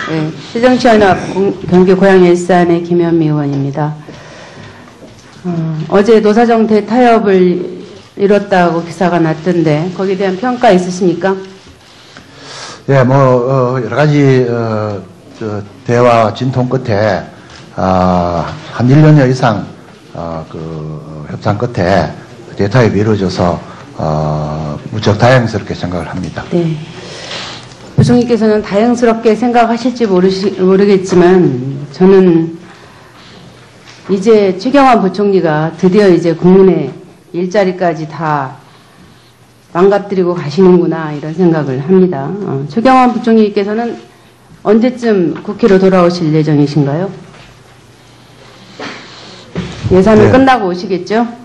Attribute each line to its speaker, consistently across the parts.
Speaker 1: 네, 새정치연합 경기 고양 일산의 김현미 의원입니다. 어제 노사정 대타협을 이뤘다고 기사가 났던데 거기에 대한 평가 있으십니까?
Speaker 2: 예, 여러 가지 대화 진통 끝에 한 1년여 이상 협상 끝에 대타협이 이루어져서 무척 다행스럽게 생각을 합니다.
Speaker 1: 네. 부총리께서는 다행스럽게 생각하실지 모르겠지만 저는 이제 최경환 부총리가 드디어 이제 국민의 일자리까지 다 망가뜨리고 가시는구나 이런 생각을 합니다. 최경환 부총리께서는 언제쯤 국회로 돌아오실 예정이신가요? 예산은
Speaker 2: 네.
Speaker 1: 끝나고 오시겠죠?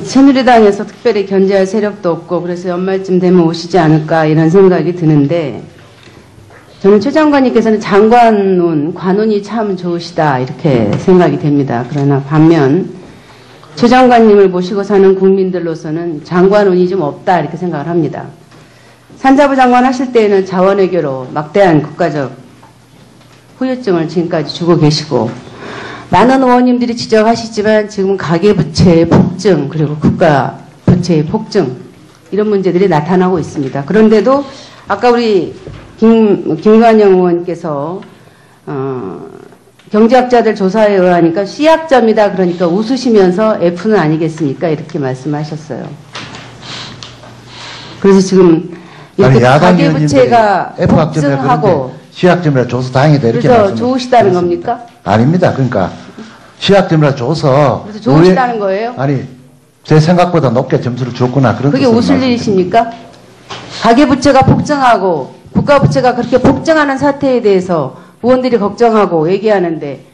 Speaker 1: 새누리당에서 특별히 견제할 세력도 없고 그래서 연말쯤 되면 오시지 않을까 이런 생각이 드는데 저는 최 장관님께서는 장관운, 관운이 참 좋으시다 이렇게 생각이 됩니다. 그러나 반면 최 장관님을 모시고 사는 국민들로서는 장관운이 좀 없다 이렇게 생각을 합니다. 산자부 장관 하실 때에는 자원외교로 막대한 국가적 후유증을 지금까지 주고 계시고 많은 의원님들이 지적하시지만 지금 가계부채의 폭증 그리고 국가부채의 폭증 이런 문제들이 나타나고 있습니다. 그런데도 아까 우리 김관영 의원께서 경제학자들 조사에 의하니까 C학점이다 그러니까 웃으시면서 F는 아니겠습니까? 이렇게 말씀하셨어요. 그래서 지금 이렇게 가계부채가 폭증하고
Speaker 2: C학점이라 줘서 다행이다 이렇게
Speaker 1: 그래서 좋으시다는 겁니까?
Speaker 2: 아닙니다. 그러니까 C학점이라 줘서
Speaker 1: 그래서 좋으시다는 거예요?
Speaker 2: 아니 제 생각보다 높게 점수를 줬구나 그런
Speaker 1: 그게 웃을 일이십니까? 가계부채가 폭증하고 국가부채가 그렇게 폭증하는 사태에 대해서 의원들이 걱정하고 얘기하는데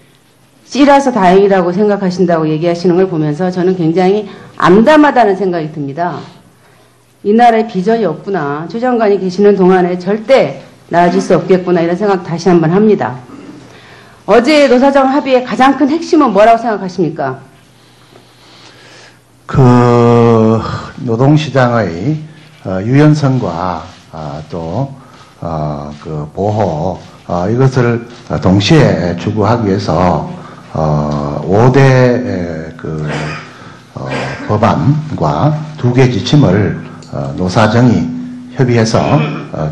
Speaker 1: C라서 다행이라고 생각하신다고 얘기하시는 걸 보면서 저는 굉장히 암담하다는 생각이 듭니다. 이 나라에 비전이 없구나. 최 장관이 계시는 동안에 절대 나아질 수 없겠구나 이런 생각 다시 한번 합니다. 어제 노사정 합의의 가장 큰 핵심은 뭐라고 생각하십니까?
Speaker 2: 노동시장의 유연성과 또 보호 이것을 동시에 추구하기 위해서 5대 법안과 2개 지침을 노사정이 협의해서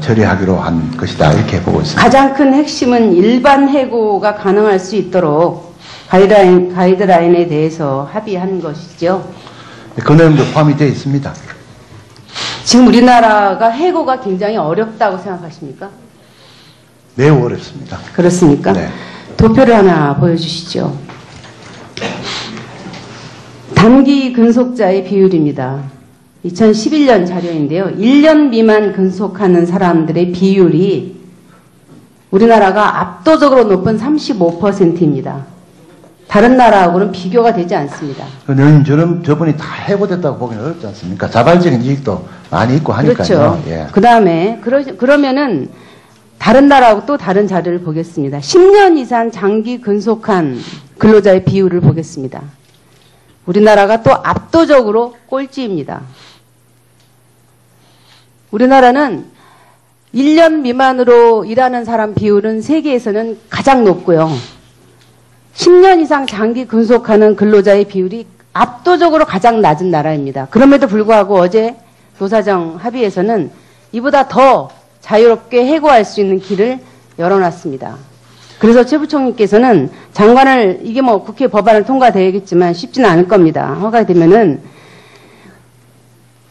Speaker 2: 처리하기로 한 것이다 이렇게 보고 있습니다.
Speaker 1: 가장 큰 핵심은 일반 해고가 가능할 수 있도록 가이드라인에 대해서 합의한 것이죠.
Speaker 2: 그 내용도 포함이 되어 있습니다.
Speaker 1: 지금 우리나라가 해고가 굉장히 어렵다고 생각하십니까?
Speaker 2: 매우 어렵습니다.
Speaker 1: 그렇습니까?
Speaker 2: 네.
Speaker 1: 도표를 하나 보여주시죠. 단기 근속자의 비율입니다. 2011년 자료인데요. 1년 미만 근속하는 사람들의 비율이 우리나라가 압도적으로 높은 35%입니다. 다른 나라하고는 비교가 되지 않습니다.
Speaker 2: 저분이 다 해고됐다고 보기는 어렵지 않습니까? 자발적인 이익도 많이 있고 하니까요.
Speaker 1: 그렇죠.
Speaker 2: 예.
Speaker 1: 그 다음에 그러면은 다른 나라하고 또 다른 자료를 보겠습니다. 10년 이상 장기 근속한 근로자의 비율을 보겠습니다. 우리나라가 또 압도적으로 꼴찌입니다. 우리나라는 1년 미만으로 일하는 사람 비율은 세계에서는 가장 높고요. 10년 이상 장기 근속하는 근로자의 비율이 압도적으로 가장 낮은 나라입니다. 그럼에도 불구하고 어제 노사정 합의에서는 이보다 더 자유롭게 해고할 수 있는 길을 열어놨습니다. 그래서 최 부총리께서는 장관을 이게 뭐 국회 법안을 통과되겠지만 쉽지는 않을 겁니다. 허가되면은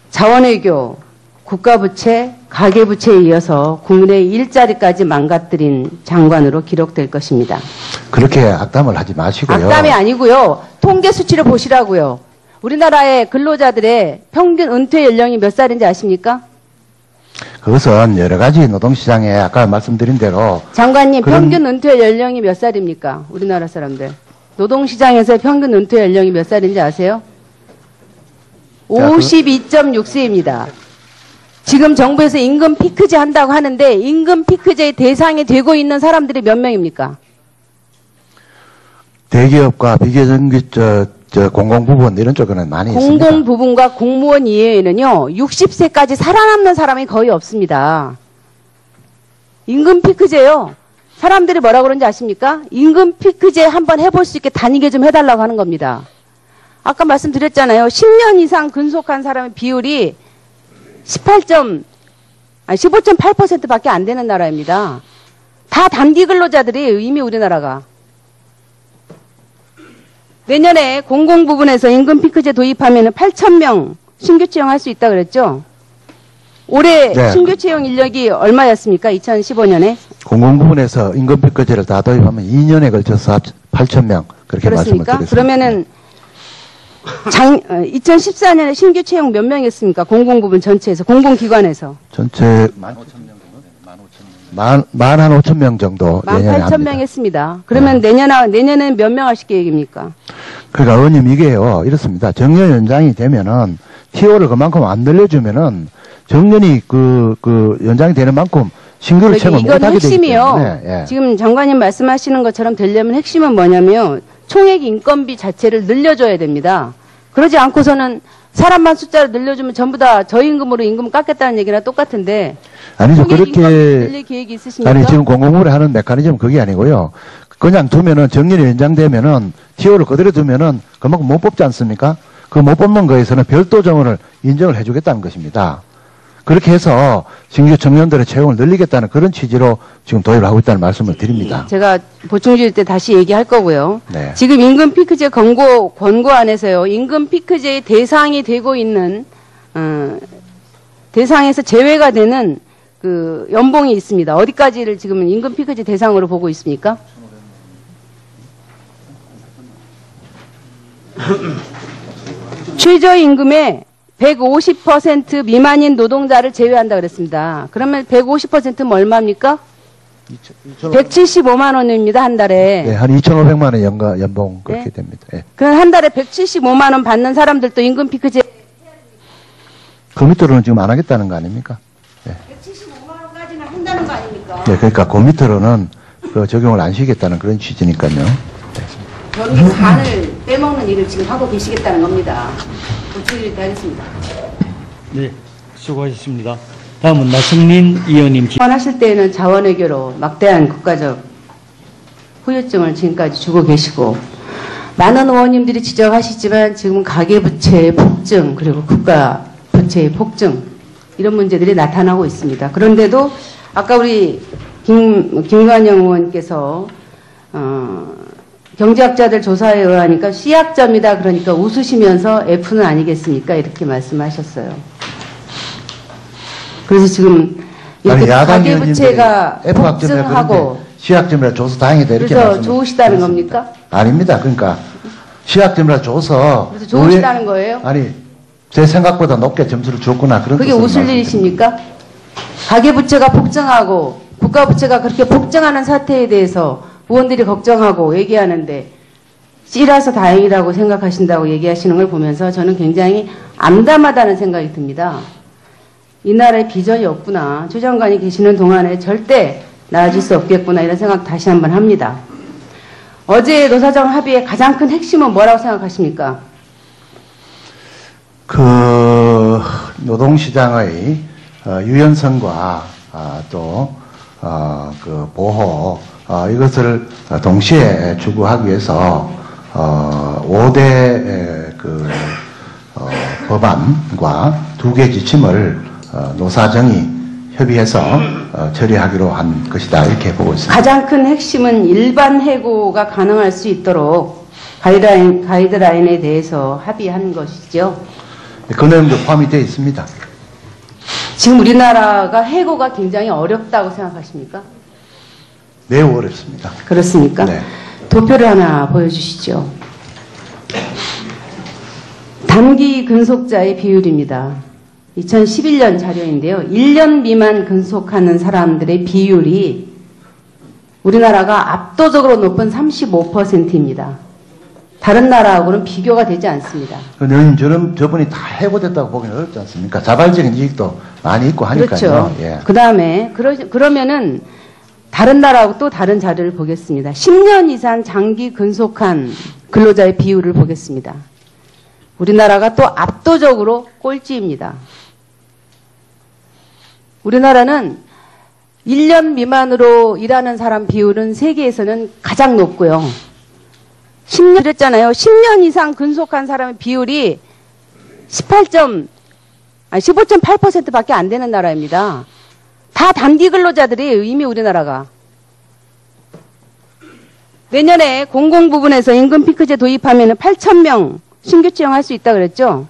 Speaker 1: 자원외교, 국가부채, 가계부채에 이어서 국민의 일자리까지 망가뜨린 장관으로 기록될 것입니다.
Speaker 2: 그렇게 악담을 하지 마시고요.
Speaker 1: 악담이 아니고요. 통계 수치를 보시라고요. 우리나라의 근로자들의 평균 은퇴 연령이 몇 살인지 아십니까?
Speaker 2: 그것은 여러 가지 노동시장에 아까 말씀드린 대로
Speaker 1: 장관님 평균 은퇴 연령이 몇 살입니까? 우리나라 사람들. 노동시장에서의 평균 은퇴 연령이 몇 살인지 아세요? 52.6세입니다. 지금 정부에서 임금 피크제 한다고 하는데 임금 피크제의 대상이 되고 있는 사람들이 몇 명입니까?
Speaker 2: 대기업과 저 공공부문 이런 쪽에는 많이 있습니다.
Speaker 1: 공공부문과 공무원 이외에는요, 60세까지 살아남는 사람이 거의 없습니다. 임금 피크제요. 사람들이 뭐라 그런지 아십니까? 임금 피크제 한번 해볼 수 있게 다니게 좀 해달라고 하는 겁니다. 아까 말씀드렸잖아요. 10년 이상 근속한 사람의 비율이 15.8%밖에 안 되는 나라입니다. 다 단기 근로자들이 이미 우리나라가. 내년에 공공부문에서 임금 피크제 도입하면 8,000명 신규 채용할 수 있다 그랬죠? 올해
Speaker 2: 네.
Speaker 1: 신규 채용 인력이 얼마였습니까? 2015년에?
Speaker 2: 공공부문에서 임금피크제를 다 도입하면 2년에 걸쳐서 8,000명 그렇게 말씀을
Speaker 1: 그렇습니까?
Speaker 2: 드렸습니다.
Speaker 1: 그러면은 2014년에 신규 채용 몇 명이었습니까? 공공부문 전체에서, 공공기관에서.
Speaker 2: 전체 15,000명 정도 내년에
Speaker 1: 18,000명
Speaker 2: 합니다.
Speaker 1: 했습니다. 그러면 내년에는 몇 명 하실 계획입니까?
Speaker 2: 그러니까 의원님 이게요 이렇습니다. 정년 연장이 되면은 TO를 그만큼 안 늘려주면은 정년이 그 연장이 되는 만큼 신규를 채용을
Speaker 1: 이건
Speaker 2: 못하게 되기
Speaker 1: 핵심이요.
Speaker 2: 때문에 예.
Speaker 1: 지금 장관님 말씀하시는 것처럼 되려면 핵심은 뭐냐면 총액 인건비 자체를 늘려줘야 됩니다. 그러지 않고서는 사람만 숫자를 늘려주면 전부 다 저임금으로 임금 깎겠다는 얘기랑 똑같은데.
Speaker 2: 아니죠.
Speaker 1: 총액 인건비
Speaker 2: 그렇게
Speaker 1: 늘릴 계획이 있으십니까?
Speaker 2: 아니 지금 공공부문에 하는 메커니즘은 그게 아니고요. 그냥 두면은 정년이 연장되면은 TO를 그대로 두면은 그만큼 못 뽑지 않습니까? 그 못 뽑는 거에서는 별도 정원을 인정을 해주겠다는 것입니다. 그렇게 해서 신규 청년들의 채용을 늘리겠다는 그런 취지로 지금 도입을 하고 있다는 말씀을 드립니다.
Speaker 1: 제가 보충 질의 때 다시 얘기할 거고요.
Speaker 2: 네.
Speaker 1: 지금 임금 피크제 권고안에서요. 임금 피크제의 대상이 되고 있는 대상에서 제외가 되는 그 연봉이 있습니다. 어디까지를 지금 임금 피크제 대상으로 보고 있습니까? 최저임금의 150% 미만인 노동자를 제외한다 그랬습니다. 그러면 150%면 얼마입니까? 175만 원입니다, 한 달에.
Speaker 2: 네, 한 2,500만 원 연봉 그렇게
Speaker 1: 네.
Speaker 2: 됩니다. 예.
Speaker 1: 그럼 한 달에 175만 원 받는 사람들도 임금 피크제
Speaker 2: 그 밑으로는 지금 안 하겠다는 거 아닙니까? 예.
Speaker 1: 175만 원까지는 한다는 거 아닙니까?
Speaker 2: 네, 그러니까 그 밑으로는 그 적용을 안 시키겠다는 그런 취지니까요.
Speaker 1: 저는 간을 빼먹는 일을 지금 하고 계시겠다는 겁니다. 보충드릴 때 하겠습니다.
Speaker 3: 네, 수고하셨습니다. 다음은 나성민 의원님.
Speaker 1: 하실 때에는 자원외교로 막대한 국가적 후유증을 지금까지 주고 계시고 많은 의원님들이 지적하시지만 지금 가계부채의 폭증 그리고 국가 부채의 폭증 이런 문제들이 나타나고 있습니다. 그런데도 아까 우리 김관영 의원께서 경제학자들 조사에 의하니까 C학점이다 그러니까 웃으시면서 F는 아니겠습니까? 이렇게 말씀하셨어요. 그래서 지금 이렇게 가계부채가 폭증하고
Speaker 2: C학점이라 줘서 다행이다 이렇게
Speaker 1: 그래서
Speaker 2: 말씀을
Speaker 1: 좋으시다는
Speaker 2: 드렸습니다.
Speaker 1: 겁니까?
Speaker 2: 아닙니다. 그러니까 C학점이라 줘서
Speaker 1: 그래서 좋으시다는 거예요?
Speaker 2: 아니 제 생각보다 높게 점수를 줬구나 그런
Speaker 1: 그게
Speaker 2: 뜻으로
Speaker 1: 웃을
Speaker 2: 말씀드립니다.
Speaker 1: 일이십니까? 가계부채가 폭증하고 국가부채가 그렇게 폭증하는 사태에 대해서 의원들이 걱정하고 얘기하는데 C라서 다행이라고 생각하신다고 얘기하시는 걸 보면서 저는 굉장히 암담하다는 생각이 듭니다. 이 나라에 비전이 없구나. 최 장관이 계시는 동안에 절대 나아질 수 없겠구나 이런 생각 다시 한번 합니다. 어제 노사정 합의의 가장 큰 핵심은 뭐라고 생각하십니까?
Speaker 2: 그 노동시장의 유연성과 또 그 보호 이것을 동시에 추구하기 위해서 5대 그 법안과 2개 지침을 노사정이 협의해서 처리하기로 한 것이다 이렇게 보고 있습니다.
Speaker 1: 가장 큰 핵심은 일반 해고가 가능할 수 있도록 가이드라인에 대해서 합의한 것이죠.
Speaker 2: 그 내용도 포함이 되어 있습니다.
Speaker 1: 지금 우리나라가 해고가 굉장히 어렵다고 생각하십니까?
Speaker 2: 매우 어렵습니다.
Speaker 1: 그렇습니까?
Speaker 2: 네.
Speaker 1: 도표를 하나 보여주시죠. 단기 근속자의 비율입니다. 2011년 자료인데요. 1년 미만 근속하는 사람들의 비율이 우리나라가 압도적으로 높은 35%입니다. 다른 나라하고는 비교가 되지 않습니다.
Speaker 2: 그런데 저분이 다 해고됐다고 보기는 어렵지 않습니까? 자발적인 이익도 많이 있고 하니까요.
Speaker 1: 그렇죠.
Speaker 2: 예.
Speaker 1: 그 다음에 그러면은 다른 나라하고 또 다른 자료를 보겠습니다. 10년 이상 장기 근속한 근로자의 비율을 보겠습니다. 우리나라가 또 압도적으로 꼴찌입니다. 우리나라는 1년 미만으로 일하는 사람 비율은 세계에서는 가장 높고요. 10년 했잖아요. 10년 이상 근속한 사람의 비율이 15.8%밖에 안 되는 나라입니다. 다 단기 근로자들이 이미 우리나라가. 내년에 공공 부분에서 임금 피크제 도입하면 8,000명 신규 채용할 수 있다고 그랬죠?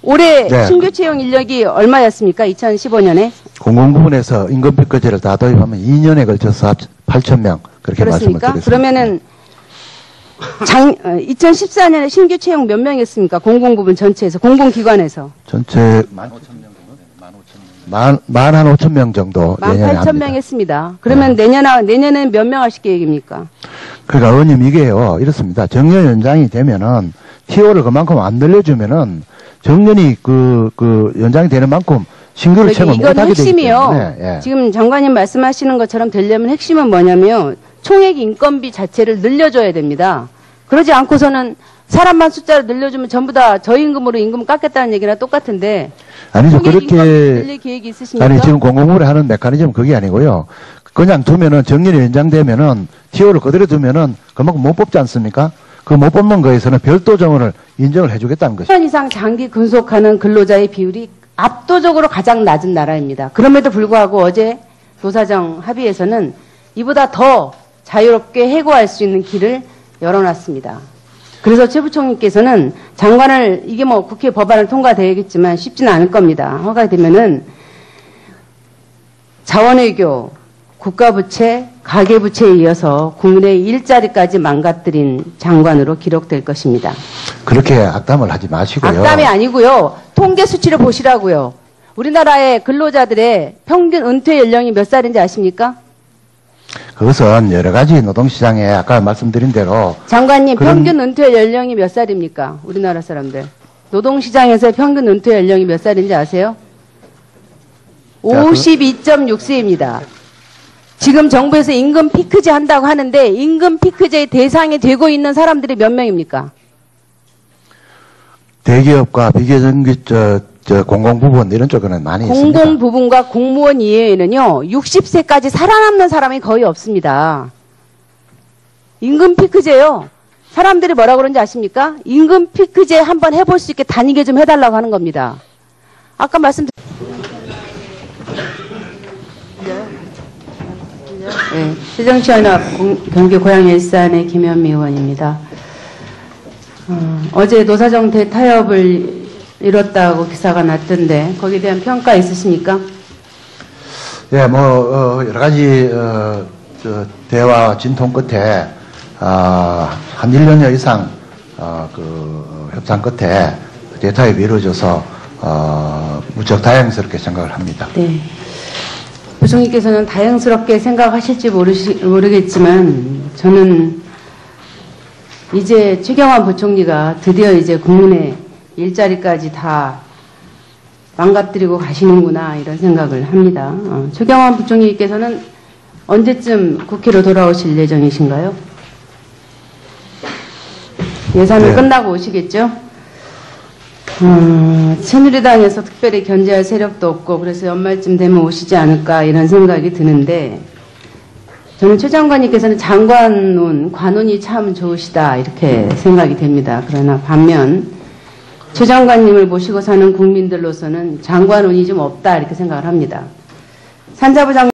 Speaker 1: 올해
Speaker 2: 네.
Speaker 1: 신규 채용 인력이 얼마였습니까? 2015년에?
Speaker 2: 공공 부분에서 임금 피크제를 다 도입하면 2년에 걸쳐서 8,000명 그렇게 말씀을
Speaker 1: 그렇습니까?
Speaker 2: 드렸습니다.
Speaker 1: 그러면은 2014년에 신규 채용 몇 명이었습니까? 공공 부분 전체에서, 공공기관에서.
Speaker 2: 전체 15,000명 정도 내년에
Speaker 1: 18,000명
Speaker 2: 합니다.
Speaker 1: 했습니다. 그러면 내년에는 몇 명 하실 계획입니까?
Speaker 2: 그러니까 의원님 이게요 이렇습니다. 정년 연장이 되면은 TO를 그만큼 안 늘려주면은 정년이 그 연장이 되는 만큼 신규를 채용
Speaker 1: 이건
Speaker 2: 못하게 되기
Speaker 1: 핵심이요.
Speaker 2: 때문에 예.
Speaker 1: 지금 장관님 말씀하시는 것처럼 되려면 핵심은 뭐냐면 총액 인건비 자체를 늘려줘야 됩니다. 그러지 않고서는 사람만 숫자를 늘려주면 전부 다 저임금으로 임금 깎겠다는 얘기랑 똑같은데
Speaker 2: 아니죠
Speaker 1: 총액 인건비
Speaker 2: 그렇게
Speaker 1: 늘릴 계획이 있으십니까?
Speaker 2: 아니 지금 공공부를 하는 메커니즘은 그게 아니고요. 그냥 두면은 정년이 연장되면은 TO를 그대로 두면은 그만큼 못 뽑지 않습니까? 그 못 뽑는 거에서는 별도 정원을 인정을 해주겠다는 것이죠.
Speaker 1: 10년 이상 장기 근속하는 근로자의 비율이 압도적으로 가장 낮은 나라입니다. 그럼에도 불구하고 어제 노사정 합의에서는 이보다 더 자유롭게 해고할 수 있는 길을 열어놨습니다. 그래서 최 부총리께서는 장관을 이게 뭐 국회 법안을 통과되겠지만 쉽지는 않을 겁니다. 허가되면은 자원외교, 국가부채, 가계부채에 이어서 국민의 일자리까지 망가뜨린 장관으로 기록될 것입니다.
Speaker 2: 그렇게 악담을 하지 마시고요.
Speaker 1: 악담이 아니고요. 통계 수치를 보시라고요. 우리나라의 근로자들의 평균 은퇴 연령이 몇 살인지 아십니까?
Speaker 2: 그것은 여러 가지 노동시장에 아까 말씀드린 대로
Speaker 1: 장관님,
Speaker 2: 그런-
Speaker 1: 평균 은퇴 연령이 몇 살입니까? 우리나라 사람들. 노동시장에서의 평균 은퇴 연령이 몇 살인지 아세요? 52.6세입니다. 지금 정부에서 임금 피크제 한다고 하는데 임금 피크제의 대상이 되고 있는 사람들이 몇 명입니까?
Speaker 2: 대기업과 비정규 공공부문 이런 쪽에는 많이 있습니다.
Speaker 1: 공공 부분과 공무원 이외에는요, 60세까지 살아남는 사람이 거의 없습니다. 임금 피크제요. 사람들이 뭐라 그러는지 아십니까? 임금 피크제 한번 해볼 수 있게 다니게 좀 해달라고 하는 겁니다. 아까 네, 새정치연합 경기 고양 일산의 김현미 의원입니다. 어제 노사정 대타협을 이뤘다고 기사가 났던데 거기에 대한 평가 있으십니까?
Speaker 2: 예, 여러 가지 대화 진통 끝에 한 1년여 이상 협상 끝에 대타협이 이루어져서 무척 다행스럽게 생각을 합니다.
Speaker 1: 네. 부총리께서는 다행스럽게 생각하실지 모르겠지만 저는 이제 최경환 부총리가 드디어 이제 국민의 일자리까지 다 망가뜨리고 가시는구나 이런 생각을 합니다. 최경환 부총리께서는 언제쯤 국회로 돌아오실 예정이신가요? 예산은
Speaker 2: 네.
Speaker 1: 끝나고 오시겠죠? 새누리당에서 특별히 견제할 세력도 없고 그래서 연말쯤 되면 오시지 않을까 이런 생각이 드는데 저는 최 장관님께서는 장관운, 관운이 참 좋으시다 이렇게 생각이 됩니다. 그러나 반면 최 장관님을 모시고 사는 국민들로서는 장관운이 좀 없다 이렇게 생각을 합니다. 산자부 장